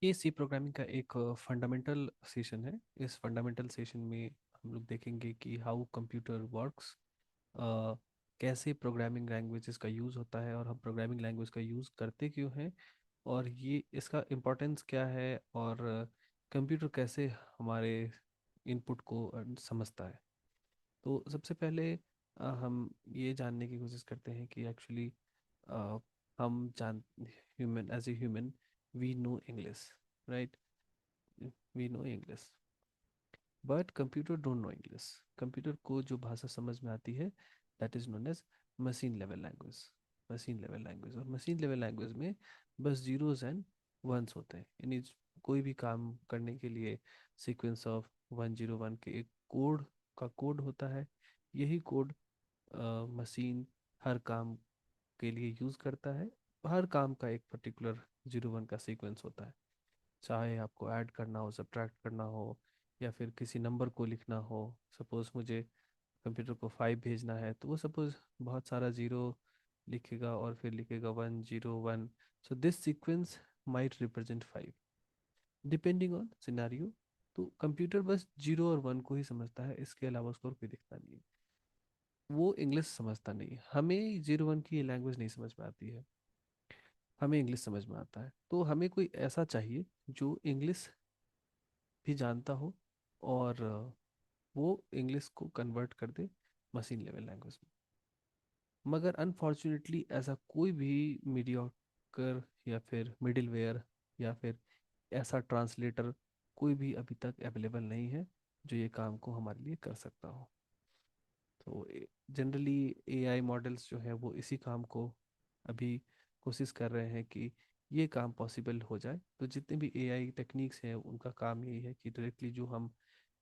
ये सी प्रोग्रामिंग का एक फंडामेंटल सेशन है। इस फंडामेंटल सेशन में हम लोग देखेंगे कि हाउ कंप्यूटर वर्क्स, कैसे प्रोग्रामिंग लैंग्वेजेस का यूज़ होता है और हम प्रोग्रामिंग लैंग्वेज का यूज़ करते क्यों हैं, और ये इसका इम्पोर्टेंस क्या है, और कंप्यूटर कैसे हमारे इनपुट को समझता है। तो सबसे पहले हम ये जानने की कोशिश करते हैं कि एक्चुअली हम जान human as a human we know English, right? We know English, but computer don't know English. Computer को जो भाषा समझ में आती है that is known as machine level language. Machine level language, और मशीन लेवल लैंग्वेज में बस जीरोस एंड वंस होते हैं। यानी कोई भी काम करने के लिए सीक्वेंस ऑफ 101 के एक कोड का कोड होता है। यही कोड मशीन हर काम के लिए यूज़ करता है। हर काम का एक पर्टिकुलर 01 का सीक्वेंस होता है। चाहे आपको ऐड करना हो, सब्ट्रैक्ट करना हो, या फिर किसी नंबर को लिखना हो। सपोज मुझे कंप्यूटर को 5 भेजना है, तो वो सपोज बहुत सारा जीरो लिखेगा और फिर लिखेगा 101। So this sequence might represent 5 depending on scenario. तो कंप्यूटर बस जीरो और वन को ही समझता है, इसके अलावा उसको और कोई दिखता नहीं है। वो इंग्लिश समझता नहीं है। हमें जीरो वन की लैंग्वेज नहीं समझ में आती है, हमें इंग्लिश समझ में आता है। तो हमें कोई ऐसा चाहिए जो इंग्लिश भी जानता हो, और वो इंग्लिश को कन्वर्ट कर दे मशीन लेवल लैंग्वेज में। मगर अनफॉर्चुनेटली ऐसा कोई भी मीडियोकर या फिर मिडिलवेयर या फिर ऐसा ट्रांसलेटर कोई भी अभी तक अवेलेबल नहीं है जो ये काम को हमारे लिए कर सकता हो। तो जनरली एआई मॉडल्स जो है वो इसी काम को अभी कोशिश कर रहे हैं कि ये काम पॉसिबल हो जाए। तो जितने भी एआई टेक्निक्स हैं उनका काम यही है कि डायरेक्टली जो हम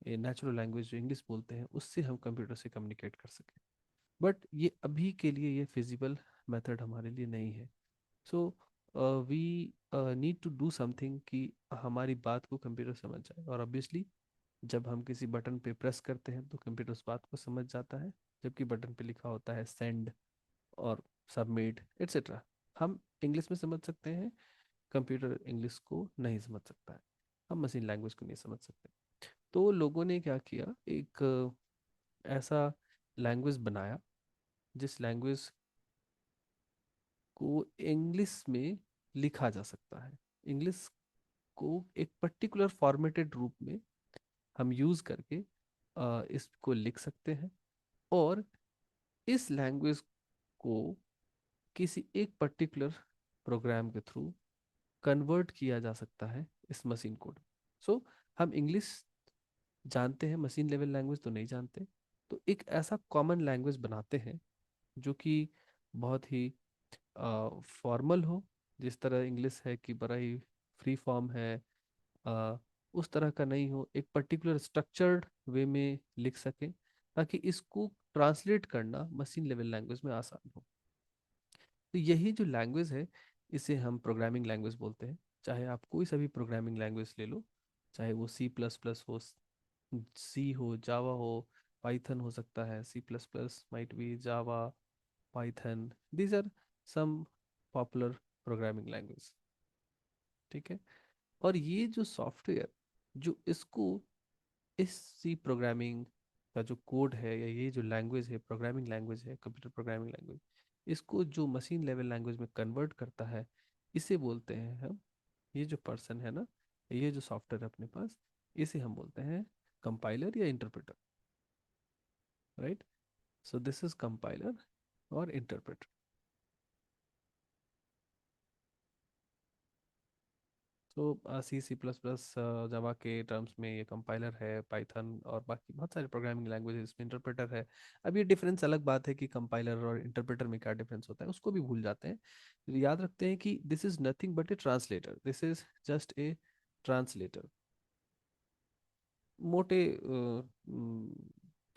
नेचुरल लैंग्वेज जो इंग्लिश बोलते हैं उससे हम कंप्यूटर से कम्युनिकेट कर सकें। बट ये अभी के लिए ये फिजिबल मेथड हमारे लिए नहीं है। So we need to do something कि हमारी बात को कंप्यूटर समझ जाए। और ऑब्वियसली जब हम किसी बटन पे प्रेस करते हैं तो कंप्यूटर उस बात को समझ जाता है, जबकि बटन पे लिखा होता है सेंड और सबमिट एट्सेट्रा। हम इंग्लिश में समझ सकते हैं, कंप्यूटर इंग्लिश को नहीं समझ सकता है, हम मशीन लैंग्वेज को नहीं समझ सकते। तो लोगों ने क्या किया, एक ऐसा लैंग्वेज बनाया जिस लैंग्वेज को इंग्लिश में लिखा जा सकता है। इंग्लिश को एक पर्टिकुलर फॉर्मेटेड रूप में हम यूज करके इसको लिख सकते हैं, और इस लैंग्वेज को किसी एक पर्टिकुलर प्रोग्राम के थ्रू कन्वर्ट किया जा सकता है इस मशीन कोड। सो हम इंग्लिश जानते हैं, मशीन लेवल लैंग्वेज तो नहीं जानते। तो एक ऐसा कॉमन लैंग्वेज बनाते हैं जो कि बहुत ही फॉर्मल हो। जिस तरह इंग्लिश है कि बड़ा ही फ्री फॉर्म है, अ, उस तरह का नहीं हो, एक पर्टिकुलर स्ट्रक्चर्ड वे में लिख सकें ताकि इसको ट्रांसलेट करना मशीन लेवल लैंग्वेज में आसान हो। तो यही जो लैंग्वेज है इसे हम प्रोग्रामिंग लैंग्वेज बोलते हैं। चाहे आप कोई सा भी प्रोग्रामिंग लैंग्वेज ले लो, चाहे वो सी प्लस प्लस हो, सी हो, जावा हो, पाइथन हो सकता है। C plus plus might be Java, Python, these are some popular programming language. ठीक है। और ये जो सॉफ्टवेयर जो इसको, इस सी प्रोग्रामिंग का जो कोड है, या ये जो लैंग्वेज है, प्रोग्रामिंग लैंग्वेज है, कंप्यूटर प्रोग्रामिंग लैंग्वेज, इसको जो मशीन लेवल लैंग्वेज में कन्वर्ट करता है, इसे बोलते हैं हम, ये जो पर्सन है ना, ये जो सॉफ्टवेयर है अपने पास, इसे हम बोलते हैं कंपाइलर या interpreter, right? So this is compiler और इंटरप्रेटर। तो सी सी प्लस प्लस जावा के टर्म्स में ये कंपाइलर है, पाइथन और बाकी बहुत सारे प्रोग्रामिंग लैंग्वेजेस में इंटरप्रेटर है। अब ये डिफरेंस अलग बात है कि कंपाइलर और इंटरप्रेटर में क्या डिफरेंस होता है, उसको भी भूल जाते हैं। तो याद रखते हैं कि this is nothing but A translator, this is just a translator. मोटे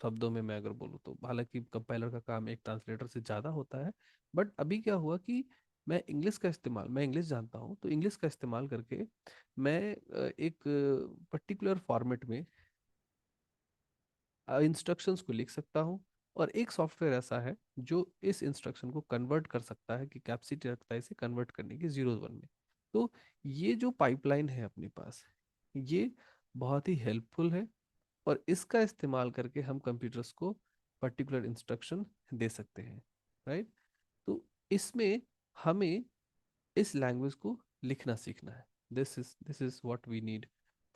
शब्दों में मैं अगर बोलूँ तो, हालांकि कंपाइलर का काम एक ट्रांसलेटर से ज़्यादा होता है। बट अभी क्या हुआ कि मैं इंग्लिश जानता हूँ, तो इंग्लिश का इस्तेमाल करके मैं एक पर्टिकुलर फॉर्मेट में इंस्ट्रक्शंस को लिख सकता हूँ। और एक सॉफ्टवेयर ऐसा है जो इस इंस्ट्रक्शन को कन्वर्ट कर सकता है, कि कैपेसिटी रखता है इसे कन्वर्ट करने की जीरो वन में। तो ये जो पाइपलाइन है अपने पास, ये बहुत ही हेल्पफुल है, और इसका इस्तेमाल करके हम कंप्यूटर्स को पर्टिकुलर इंस्ट्रक्शन दे सकते हैं, राइट। तो इसमें हमें इस लैंग्वेज को लिखना सीखना है। This is what we need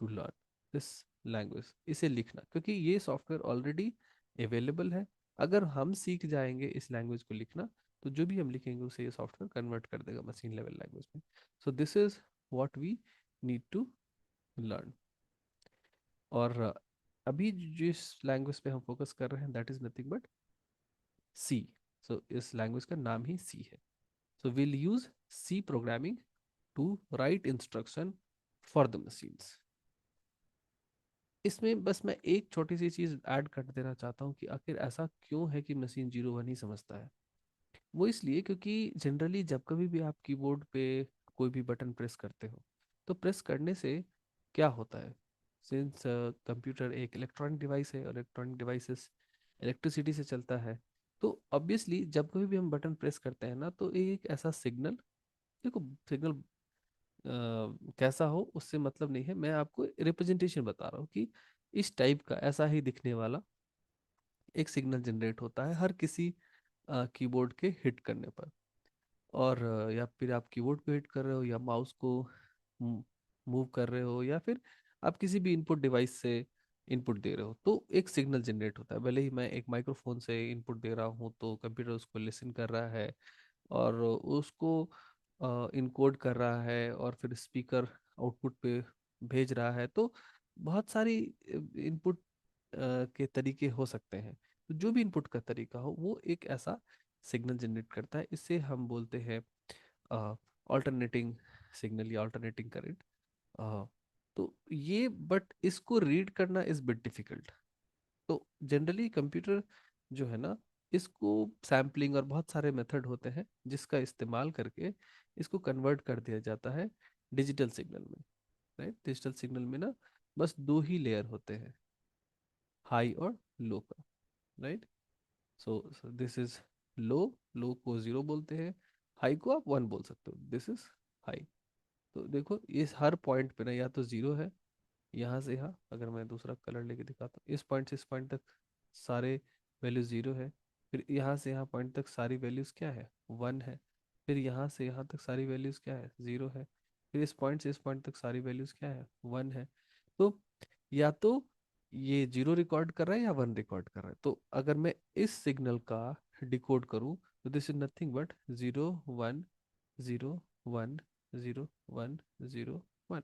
to learn this language, इसे लिखना, क्योंकि ये सॉफ्टवेयर ऑलरेडी अवेलेबल है। अगर हम सीख जाएंगे इस लैंग्वेज को लिखना, तो जो भी हम लिखेंगे उसे ये सॉफ्टवेयर कन्वर्ट कर देगा मशीन लेवल लैंग्वेज में। So this is what we need to learn. और अभी जिस लैंग्वेज पे हम फोकस कर रहे हैं, दैट इज नथिंग बट सी। सो इस लैंग्वेज का नाम ही सी है। So we'll use C programming to write instruction for the machines. इसमें बस मैं एक छोटी सी चीज ऐड कर देना चाहता हूँ कि आखिर ऐसा क्यों है कि मशीन 0 1 ही समझता है। वो इसलिए क्योंकि जनरली जब कभी भी आप कीबोर्ड पे कोई भी बटन प्रेस करते हो, तो प्रेस करने से क्या होता है, सिंस कंप्यूटर एक इलेक्ट्रॉनिक डिवाइस है और इलेक्ट्रॉनिक डिवाइसेस इलेक्ट्रिसिटी से चलता है, तो ऑब्वियसली जब कभी भी हम बटन प्रेस करते हैं ना, तो एक ऐसा सिग्नल, देखो सिग्नल कैसा हो उससे मतलब नहीं है, मैं आपको रिप्रेजेंटेशन बता रहा हूँ कि इस टाइप का ऐसा ही दिखने वाला एक सिग्नल जनरेट होता है हर किसी कीबोर्ड के हिट करने पर। और या फिर आप कीबोर्ड को हिट कर रहे हो, या माउस को मूव कर रहे हो, या फिर आप किसी भी इनपुट डिवाइस से इनपुट दे रहे हो, तो एक सिग्नल जनरेट होता है। भले ही मैं एक माइक्रोफोन से इनपुट दे रहा हूँ, तो कंप्यूटर उसको लिसन कर रहा है और उसको इनकोड कर रहा है, और फिर स्पीकर आउटपुट पे भेज रहा है। तो बहुत सारी इनपुट के तरीके हो सकते हैं। तो जो भी इनपुट का तरीका हो, वो एक ऐसा सिग्नल जनरेट करता है। इसे हम बोलते हैं ऑल्टरनेटिंग सिग्नल या ऑल्टरनेटिंग करंट। तो ये, बट इसको रीड करना इज बिट डिफिकल्ट। तो जनरली कंप्यूटर जो है ना, इसको सैम्पलिंग और बहुत सारे मेथड होते हैं जिसका इस्तेमाल करके इसको कन्वर्ट कर दिया जाता है डिजिटल सिग्नल में, राइट। डिजिटल सिग्नल में ना बस दो ही लेयर होते हैं, हाई और लो का, right. So this is low, low को जीरो बोलते हैं, हाई को आप वन बोल सकते हो, दिस इज हाई। तो देखो इस हर पॉइंट पे ना या तो जीरो है, यहाँ से यहाँ अगर मैं दूसरा कलर लेके दिखाता हूँ, इस पॉइंट से इस पॉइंट तक सारे वैल्यूज जीरो है। फिर यहाँ से यहाँ पॉइंट तक सारी वैल्यूज क्या है, वन है। फिर यहाँ से यहाँ तक सारी वैल्यूज क्या है, जीरो है। फिर इस पॉइंट से इस पॉइंट तक सारी वैल्यूज क्या है, वन है। तो या तो ये जीरो रिकॉर्ड कर रहा है या वन रिकॉर्ड कर रहा है। तो अगर मैं इस सिग्नल का डिकोड करूँ, तो this is nothing but zero one, zero one, zero one, zero one.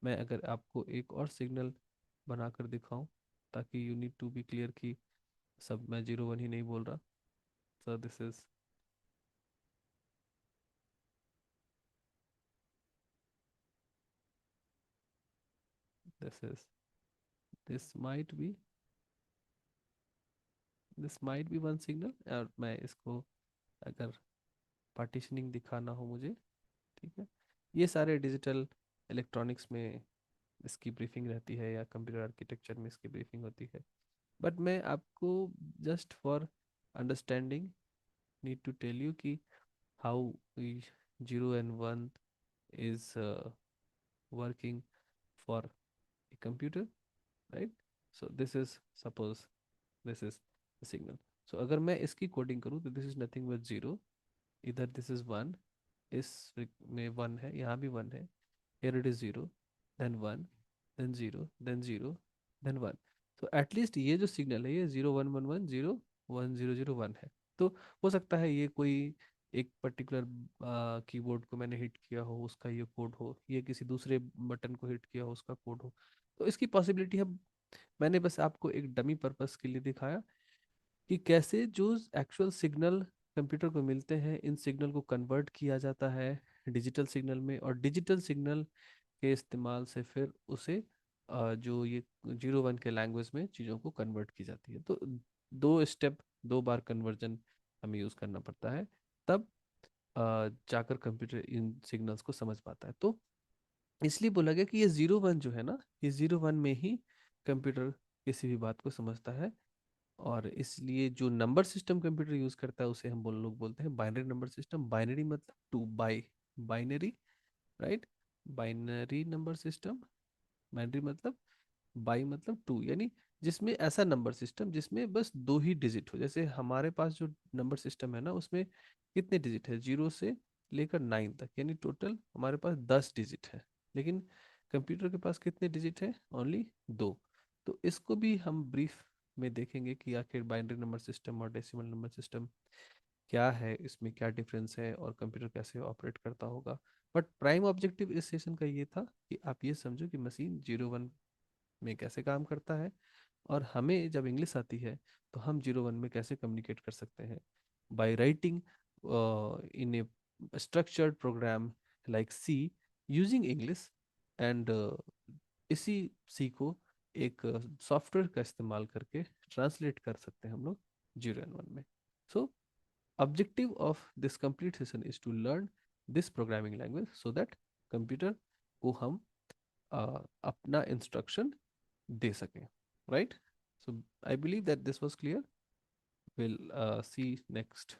मैं अगर आपको एक और सिग्नल बनाकर दिखाऊं, ताकि you need to be clear कि सब मैं जीरो वन ही नहीं बोल रहा। So this is this might be one signal. और मैं इसको अगर पार्टीशनिंग दिखाना हो मुझे, ठीक है, ये सारे डिजिटल इलेक्ट्रॉनिक्स में इसकी ब्रीफिंग रहती है, या कंप्यूटर आर्किटेक्चर में इसकी ब्रीफिंग होती है। बट मैं आपको just for understanding need to tell you कि how zero and one is working for a computer, right? So this is, suppose this is the signal. So अगर मैं इसकी कोडिंग करूँ, तो this is nothing but zero, इधर this is one, इस में one है, यहाँ भी वन है, here it is zero, then one, then zero, then zero, then one। तो एटलीस्ट ये जो सिग्नल है, ये zero one one one zero one zero zero one है। तो हो सकता है ये कोई एक पर्टिकुलर कीबोर्ड को मैंने हिट किया हो, उसका ये कोड हो, ये किसी दूसरे बटन को हिट किया हो, उसका कोड हो। तो इसकी पॉसिबिलिटी है। मैंने बस आपको एक डमी पर्पस के लिए दिखाया कि कैसे जो एक्चुअल सिग्नल कंप्यूटर को मिलते हैं, इन सिग्नल को कन्वर्ट किया जाता है डिजिटल सिग्नल में, और डिजिटल सिग्नल के इस्तेमाल से फिर उसे जो ये जीरो वन के लैंग्वेज में चीज़ों को कन्वर्ट की जाती है। तो दो स्टेप, दो बार कन्वर्जन हमें यूज़ करना पड़ता है, तब जाकर कंप्यूटर इन सिग्नल्स को समझ पाता है। तो इसलिए बोला गया कि ये जीरो वन जो है ना, ये जीरो वन में ही कंप्यूटर किसी भी बात को समझता है। और इसलिए जो नंबर सिस्टम कंप्यूटर यूज करता है, उसे हम लोग बोलते हैं बाइनरी नंबर सिस्टम। बाइनरी मतलब two by, binary right. Binary number system, binary मतलब, बाई मतलब टू, यानी जिसमें ऐसा नंबर सिस्टम जिसमें बस दो ही डिजिट हो। जैसे हमारे पास जो नंबर सिस्टम है ना, उसमें कितने डिजिट है, 0 से लेकर 9 तक, यानी टोटल हमारे पास 10 डिजिट है। लेकिन कंप्यूटर के पास कितने डिजिट है, ओनली दो। तो इसको भी हम ब्रीफ में देखेंगे कि आखिर बाइनरी नंबर सिस्टम और डेसिमल नंबर सिस्टम क्या है, इसमें क्या डिफरेंस है और कंप्यूटर कैसे ऑपरेट करता होगा। बट प्राइम ऑब्जेक्टिव इस सेशन का ये था कि आप ये समझो कि मशीन 0 1 में कैसे काम करता है, और हमें जब इंग्लिश आती है तो हम 0 1 में कैसे कम्युनिकेट कर सकते हैं, by writing in a structured program like C, using English, and इसी सी को एक सॉफ्टवेयर का इस्तेमाल करके ट्रांसलेट कर सकते हैं हम लोग 0 and 1 में। सो objective of this complete session is to learn this programming language so that computer को हम अपना इंस्ट्रक्शन दे सकें, right. So I believe that this was clear. Will see next